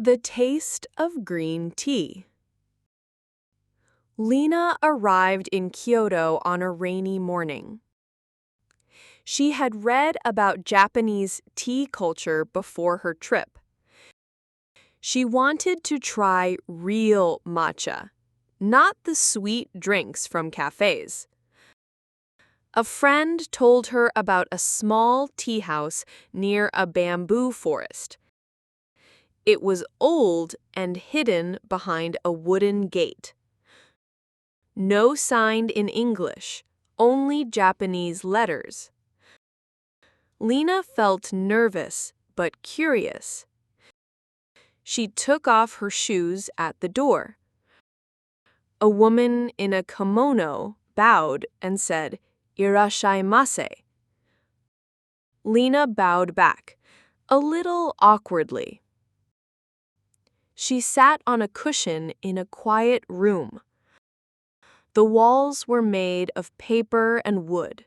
The taste of green tea. Lena arrived in Kyoto on a rainy morning. She had read about Japanese tea culture before her trip. She wanted to try real matcha, not the sweet drinks from cafes. A friend told her about a small tea house near a bamboo forest. It was old and hidden behind a wooden gate. No sign in English, only Japanese letters. Lena felt nervous but curious. She took off her shoes at the door. A woman in a kimono bowed and said, "Irashaimase." Lena bowed back, a little awkwardly. She sat on a cushion in a quiet room. The walls were made of paper and wood.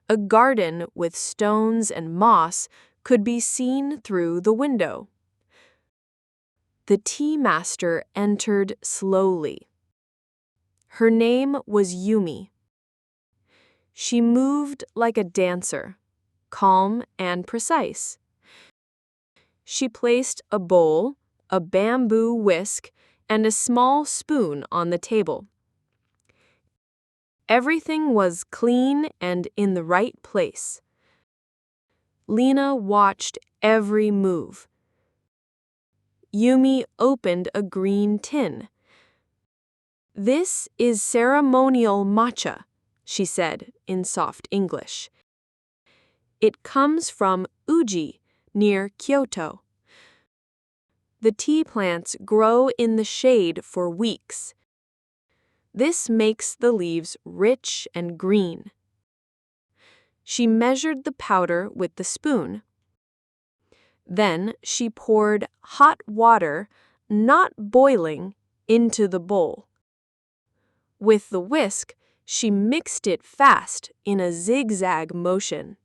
A garden with stones and moss could be seen through the window. The tea master entered slowly. Her name was Yumi. She moved like a dancer, calm and precise. She placed a bowl, a bamboo whisk, and a small spoon on the table. Everything was clean and in the right place. Lena watched every move. Yumi opened a green tin. "This is ceremonial matcha," she said in soft English. "It comes from Uji, near Kyoto. The tea plants grow in the shade for weeks. This makes the leaves rich and green." She measured the powder with the spoon. Then she poured hot water, not boiling, into the bowl. With the whisk, she mixed it fast in a zigzag motion.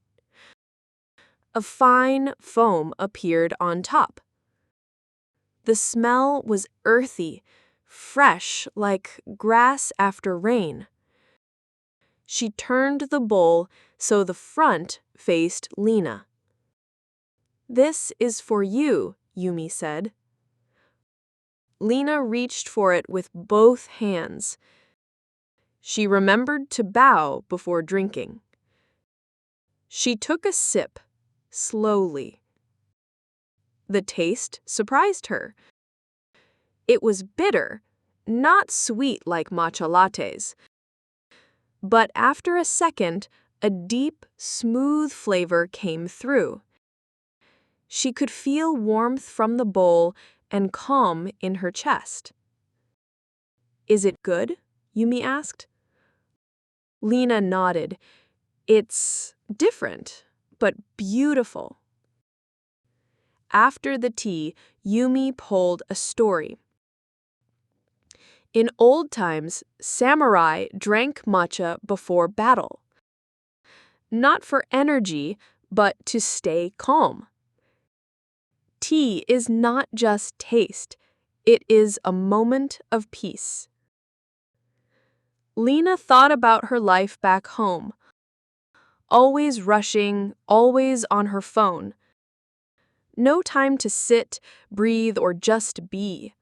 A fine foam appeared on top. The smell was earthy, fresh like grass after rain. She turned the bowl so the front faced Lena. "This is for you," Yumi said. Lena reached for it with both hands. She remembered to bow before drinking. She took a sip, slowly. The taste surprised her. It was bitter, not sweet like matcha lattes. But after a second, a deep, smooth flavor came through. She could feel warmth from the bowl and calm in her chest. "Is it good?" Yumi asked. Lena nodded. "It's different, but beautiful." After the tea, Yumi pulled a story. In old times, samurai drank matcha before battle. Not for energy, but to stay calm. Tea is not just taste, it is a moment of peace. Lena thought about her life back home. Always rushing, always on her phone. No time to sit, breathe, or just be.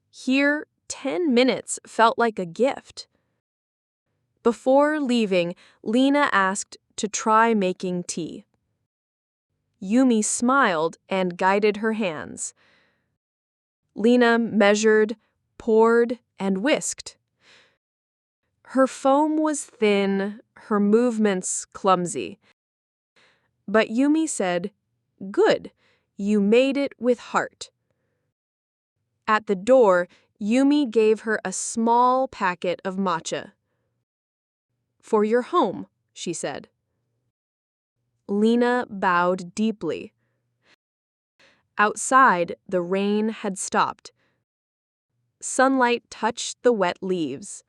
Here, 10 minutes felt like a gift. Before leaving, Lena asked to try making tea. Yumi smiled and guided her hands. Lena measured, poured, and whisked. Her foam was thin, her movements clumsy. But Yumi said, "Good, you made it with heart." At the door, Yumi gave her a small packet of matcha. "For your home," she said. Lena bowed deeply. Outside, the rain had stopped. Sunlight touched the wet leaves.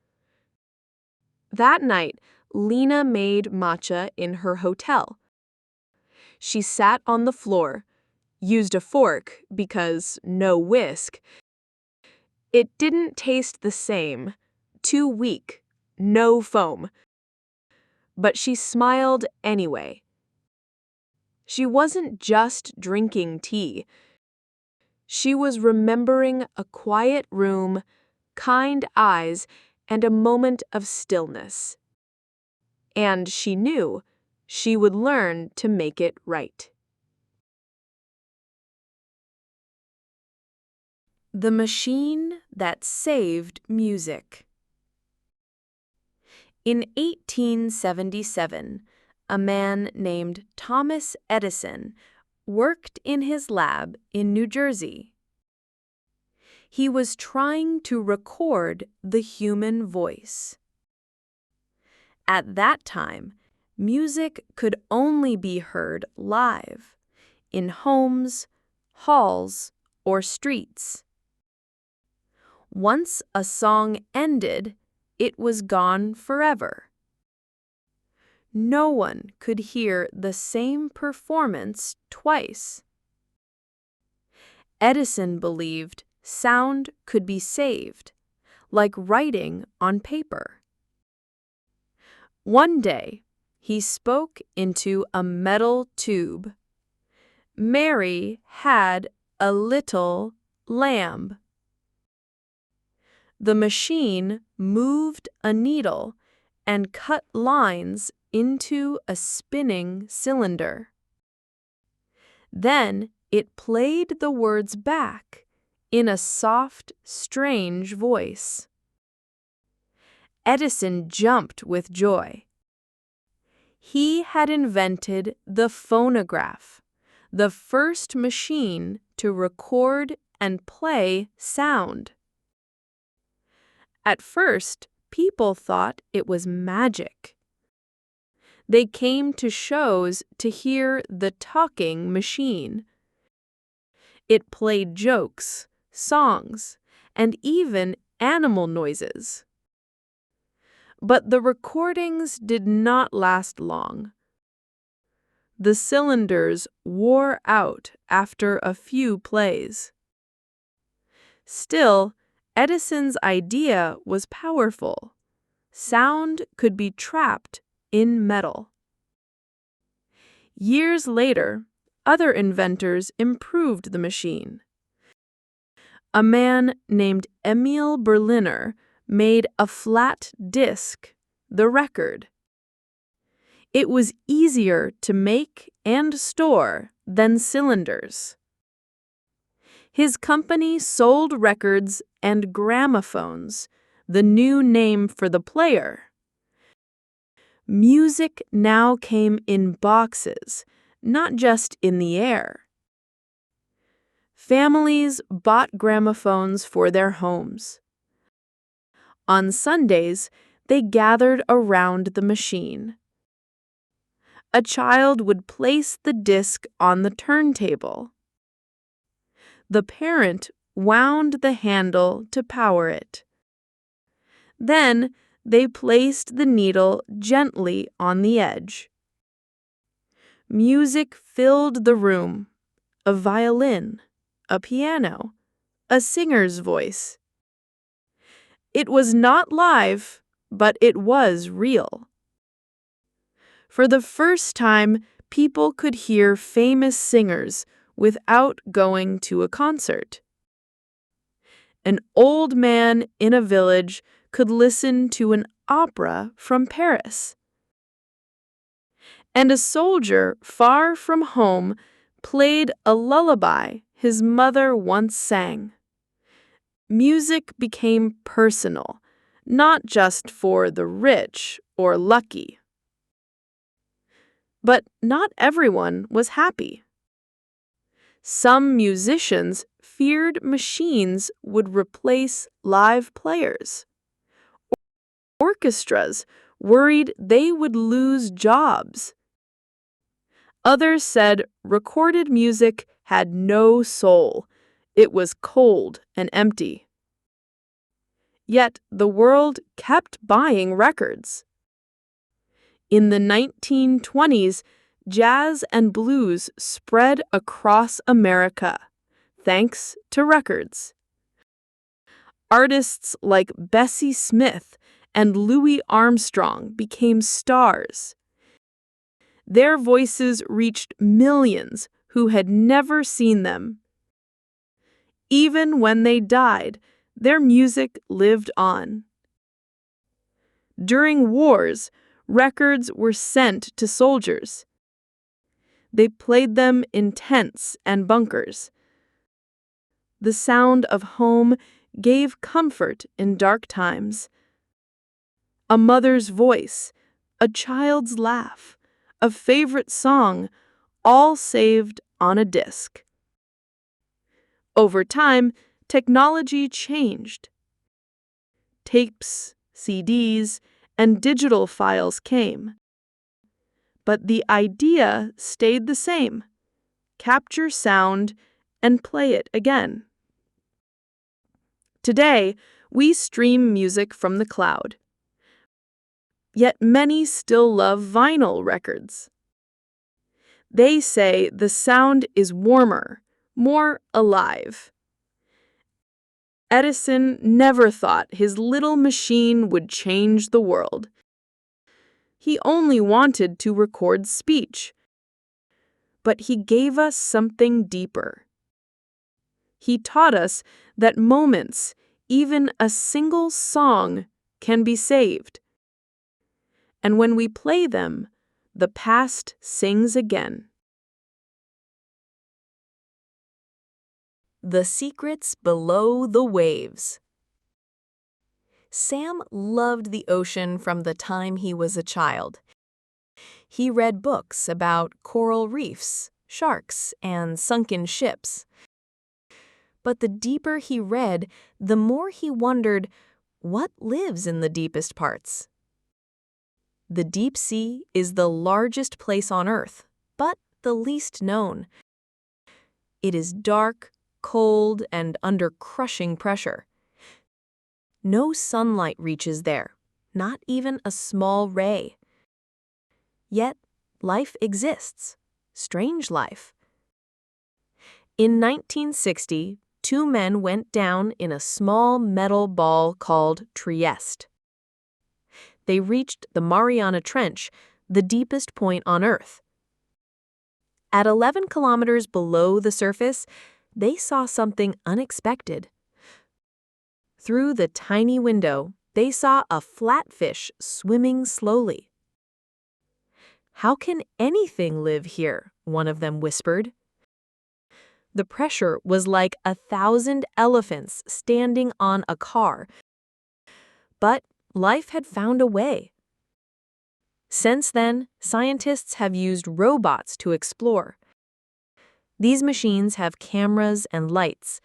That night, Lena made matcha in her hotel. She sat on the floor, used a fork because no whisk. It didn't taste the same, too weak, no foam. But she smiled anyway. She wasn't just drinking tea. She was remembering a quiet room, kind eyes, and a moment of stillness. And she knew she would learn to make it right. The machine that saved music. In 1877, a man named Thomas Edison worked in his lab in New Jersey. He was trying to record the human voice. At that time, music could only be heard live, in homes, halls, or streets. Once a song ended, it was gone forever. No one could hear the same performance twice. Edison believed sound could be saved, like writing on paper. One day, he spoke into a metal tube. Mary had a little lamb. The machine moved a needle and cut lines into a spinning cylinder. Then it played the words back in a soft, strange voice. Edison jumped with joy. He had invented the phonograph, the first machine to record and play sound. At first, people thought it was magic. They came to shows to hear the talking machine. It played jokes, songs, and even animal noises. But the recordings did not last long. The cylinders wore out after a few plays. Still, Edison's idea was powerful. Sound could be trapped in metal. Years later, other inventors improved the machine. A man named Emil Berliner made a flat disc, the record. It was easier to make and store than cylinders. His company sold records and gramophones, the new name for the player. Music now came in boxes, not just in the air. Families bought gramophones for their homes. On Sundays, they gathered around the machine. A child would place the disc on the turntable. The parent wound the handle to power it. Then they placed the needle gently on the edge. Music filled the room, a violin, a piano, a singer's voice. It was not live, but it was real. For the first time, people could hear famous singers without going to a concert. An old man in a village could listen to an opera from Paris. And a soldier far from home played a lullaby his mother once sang. Music became personal, not just for the rich or lucky. But not everyone was happy. Some musicians feared machines would replace live players. Orchestras worried they would lose jobs. Others said recorded music had no soul. It was cold and empty. Yet the world kept buying records. In the 1920s, Jazz and blues spread across America, thanks to records. Artists like Bessie Smith and Louis Armstrong became stars. Their voices reached millions who had never seen them. Even when they died, their music lived on. During wars, records were sent to soldiers. They played them in tents and bunkers. The sound of home gave comfort in dark times. A mother's voice, a child's laugh, a favorite song, all saved on a disc. Over time, technology changed. Tapes, CDs, and digital files came. But the idea stayed the same: capture sound and play it again. Today, we stream music from the cloud. Yet many still love vinyl records. They say the sound is warmer, more alive. Edison never thought his little machine would change the world. He only wanted to record speech. But he gave us something deeper. He taught us that moments, even a single song, can be saved. And when we play them, the past sings again. The secrets below the waves. Sam loved the ocean from the time he was a child. He read books about coral reefs, sharks, and sunken ships. But the deeper he read, the more he wondered, what lives in the deepest parts? The deep sea is the largest place on Earth, but the least known. It is dark, cold, and under crushing pressure. No sunlight reaches there, not even a small ray. Yet, life exists. Strange life. In 1960, two men went down in a small metal ball called Trieste. They reached the Mariana Trench, the deepest point on Earth. At 11 kilometers below the surface, they saw something unexpected. Through the tiny window, they saw a flatfish swimming slowly. "How can anything live here?" one of them whispered. The pressure was like 1,000 elephants standing on a car. But life had found a way. Since then, scientists have used robots to explore. These machines have cameras and lights.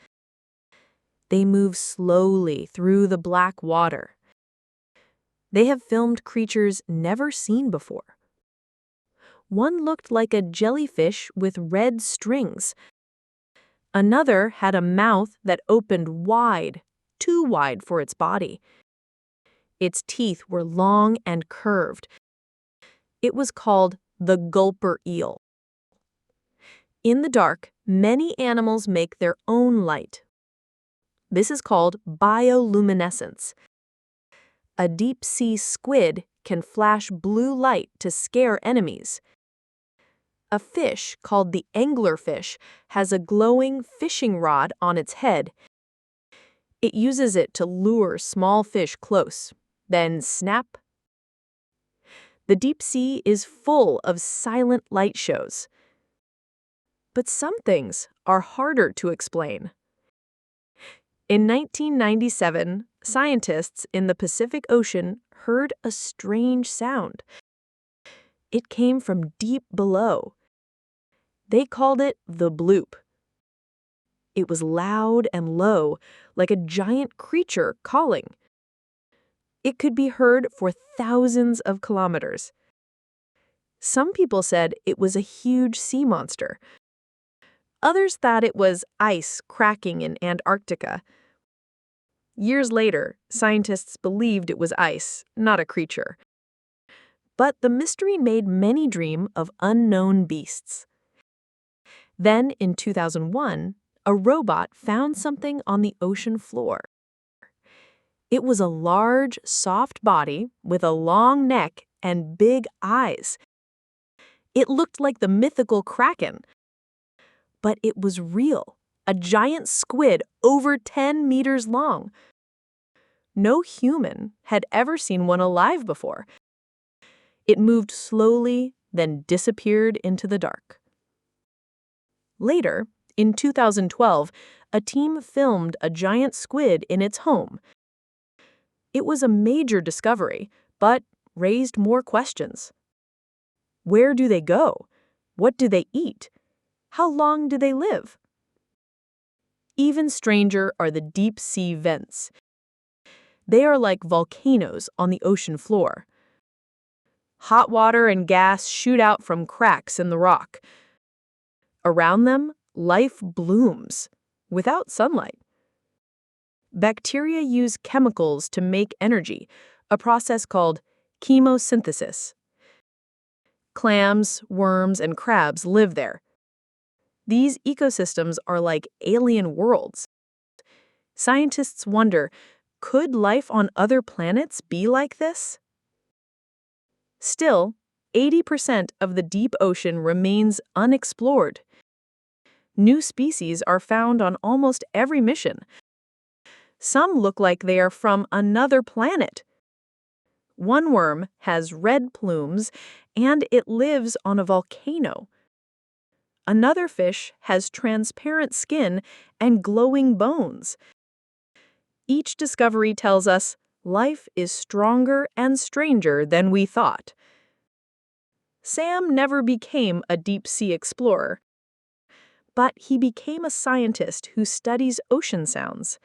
They move slowly through the black water. They have filmed creatures never seen before. One looked like a jellyfish with red strings. Another had a mouth that opened wide, too wide for its body. Its teeth were long and curved. It was called the gulper eel. In the dark, many animals make their own light. This is called bioluminescence. A deep-sea squid can flash blue light to scare enemies. A fish called the anglerfish has a glowing fishing rod on its head. It uses it to lure small fish close, then snap. The deep sea is full of silent light shows. But some things are harder to explain. In 1997, scientists in the Pacific Ocean heard a strange sound. It came from deep below. They called it the bloop. It was loud and low, like a giant creature calling. It could be heard for thousands of kilometers. Some people said it was a huge sea monster. Others thought it was ice cracking in Antarctica. Years later, scientists believed it was ice, not a creature. but the mystery made many dream of unknown beasts. Then, in 2001, a robot found something on the ocean floor. It was a large, soft body with a long neck and big eyes. It looked like the mythical kraken, but it was real, a giant squid over 10 meters long. No human had ever seen one alive before. It moved slowly, then disappeared into the dark. Later, in 2012, a team filmed a giant squid in its home. It was a major discovery, but raised more questions. Where do they go? What do they eat? How long do they live? Even stranger are the deep-sea vents. They are like volcanoes on the ocean floor. Hot water and gas shoot out from cracks in the rock. Around them, life blooms, without sunlight. Bacteria use chemicals to make energy, a process called chemosynthesis. Clams, worms, and crabs live there. These ecosystems are like alien worlds. Scientists wonder, could life on other planets be like this? Still, 80% of the deep ocean remains unexplored. New species are found on almost every mission. Some look like they are from another planet. One worm has red plumes, and it lives on a volcano. Another fish has transparent skin and glowing bones. Each discovery tells us life is stronger and stranger than we thought. Sam never became a deep-sea explorer, but he became a scientist who studies ocean sounds.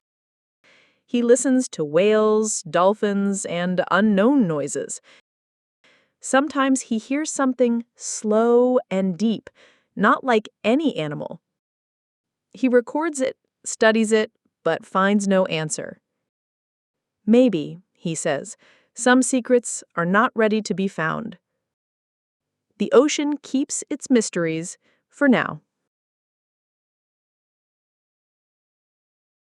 He listens to whales, dolphins, and unknown noises. Sometimes he hears something slow and deep, not like any animal. He records it, studies it, but finds no answer. Maybe, he says, some secrets are not ready to be found. The ocean keeps its mysteries for now.